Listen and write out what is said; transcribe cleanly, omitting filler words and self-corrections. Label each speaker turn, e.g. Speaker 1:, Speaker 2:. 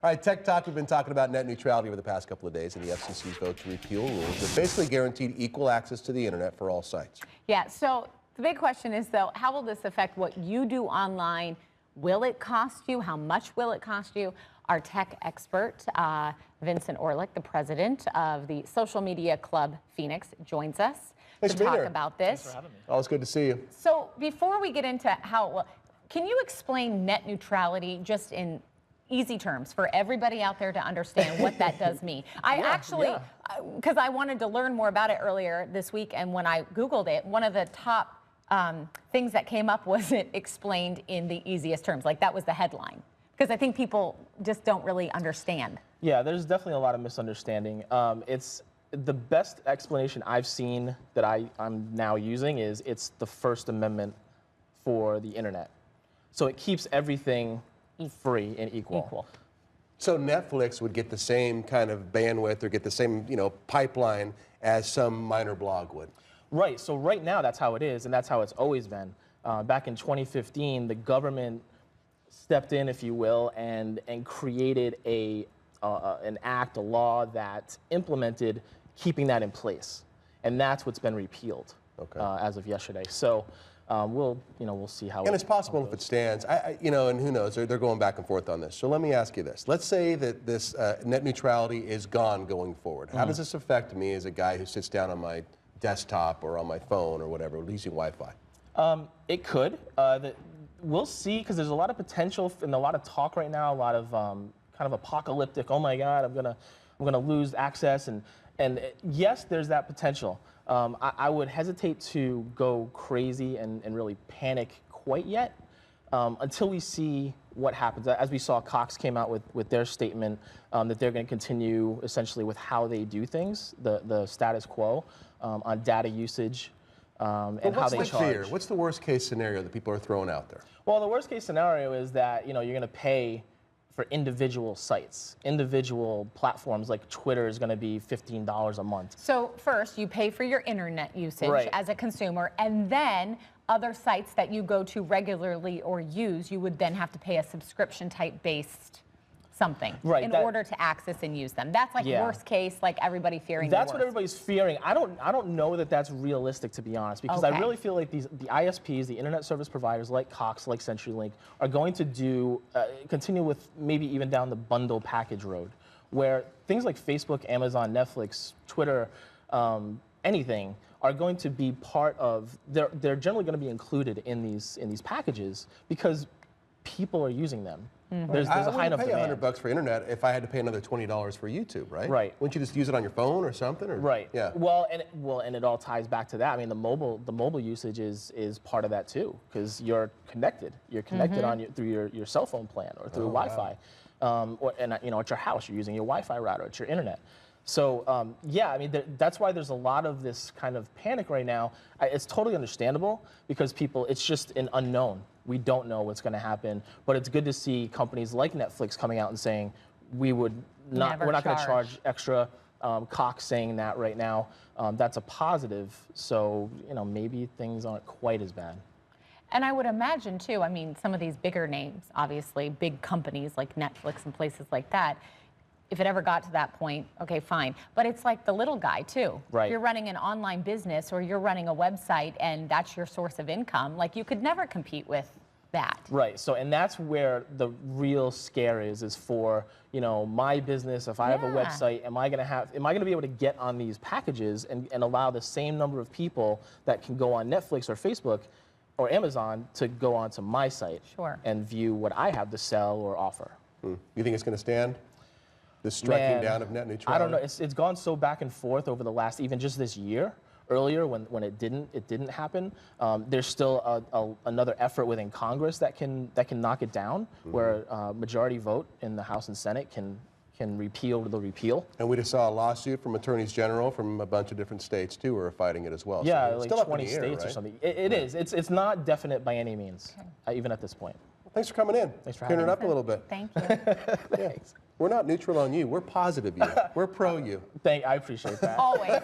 Speaker 1: All right, Tech Talk, we've been talking about net neutrality over the past couple of days and the FCC's vote to repeal rules that basically guaranteed equal access to the internet for all sites.
Speaker 2: Yeah, so the big question is, though, how will this affect what you do online? Will it cost you? How much will it cost you? Our tech expert, Vincent Orleck, the president of the social media club Phoenix, joins us to talk about this.
Speaker 3: Thanks for having me.
Speaker 1: Always good to see you.
Speaker 2: So before we get into how, can you explain net neutrality just in easy terms for everybody out there to understand what that does mean? I actually, because I wanted to learn more about it earlier this week, and when I Googled it, one of the top things that came up was it explained in the easiest terms. Like, that was the headline. Because I think people just don't really understand.
Speaker 3: Yeah, there's definitely a lot of misunderstanding. It's the best explanation I've seen that I'm now using is it's the First Amendment for the internet. So it keeps everything free and equal.
Speaker 1: So Netflix would get the same kind of bandwidth or get the same, pipeline as some minor blog would.
Speaker 3: Right, so right now that's how it is, and that's how it's always been. Back in 2015, the government stepped in, if you will, and created an act, a law that implemented keeping that in place, and that's what's been repealed as of yesterday. So we'll see how.
Speaker 1: And it's possible if it stands, and who knows? They're going back and forth on this. So let me ask you this: let's say that this net neutrality is gone going forward. How does this affect me as a guy who sits down on my desktop or on my phone or whatever, using Wi-Fi?
Speaker 3: It could. We'll see, because there's a lot of potential and a lot of talk right now, a lot of kind of apocalyptic, oh my God, I'm gonna lose access, and yes, there's that potential. I would hesitate to go crazy and really panic quite yet until we see what happens. As we saw, Cox came out with their statement that they're going to continue essentially with how they do things, the status quo on data usage. And how they charge.
Speaker 1: What's the worst case scenario that people are throwing out there?
Speaker 3: Well, the worst case scenario is that you're going to pay for individual sites, individual platforms. Like Twitter is going to be $15 a month.
Speaker 2: So first, you pay for your internet usage as a consumer, and then other sites that you go to regularly or use, you would then have to pay a subscription type based something in order to access and use them. That's like worst case, like everybody fearing.
Speaker 3: That's what everybody's fearing. I don't know that that's realistic, to be honest, because I really feel like the ISPs, the internet service providers like Cox, like CenturyLink, are going to continue with maybe even down the bundle package road, where things like Facebook, Amazon, Netflix, Twitter, anything are going to be part of. They're generally going to be included in these packages because people are using them. There's a high enough demand.
Speaker 1: I would pay $100 for internet if I had to pay another $20 for YouTube, right?
Speaker 3: Right.
Speaker 1: Wouldn't you just use it on your phone or something? Or?
Speaker 3: Right.
Speaker 1: Yeah.
Speaker 3: Well, and it all ties back to that. I mean, the mobile usage is part of that too, because you're connected. You're connected through your cell phone plan or through Wi-Fi, at your house you're using your Wi-Fi router. It's your internet. So yeah, I mean, that's why there's a lot of this kind of panic right now. It's totally understandable because it's just an unknown. We don't know what's going to happen, but it's good to see companies like Netflix coming out and saying we're not going to charge extra. Cox saying that right now, that's a positive. So maybe things aren't quite as bad.
Speaker 2: And I would imagine too. I mean, some of these bigger names, obviously, big companies like Netflix and places like that. If it ever got to that point, okay, fine. But it's like the little guy, too.
Speaker 3: Right.
Speaker 2: If you're running an online business or you're running a website and that's your source of income, like, you could never compete with that.
Speaker 3: Right. So, and that's where the real scare is for, my business. If I have a website, am I going to be able to get on these packages and allow the same number of people that can go on Netflix or Facebook or Amazon to go onto my site and view what I have to sell or offer?
Speaker 1: You think it's going to stand? The striking down of net neutrality?
Speaker 3: I don't know. It's gone so back and forth over the last, even just this year. Earlier, when it didn't happen. There's still another effort within Congress that can knock it down, where majority vote in the House and Senate can repeal the repeal.
Speaker 1: And we just saw a lawsuit from attorneys general from a bunch of different states too, who are fighting it as well.
Speaker 3: Yeah,
Speaker 1: so
Speaker 3: like
Speaker 1: still
Speaker 3: 20 states or something. It is. It's not definite by any means, even at this point.
Speaker 1: Well, thanks for coming in.
Speaker 3: Thanks for having me.
Speaker 1: Turn it up a little bit.
Speaker 2: Thank you.
Speaker 3: Thanks.
Speaker 1: We're not neutral on you. We're positive you. We're pro you.
Speaker 3: I appreciate that.
Speaker 2: Always.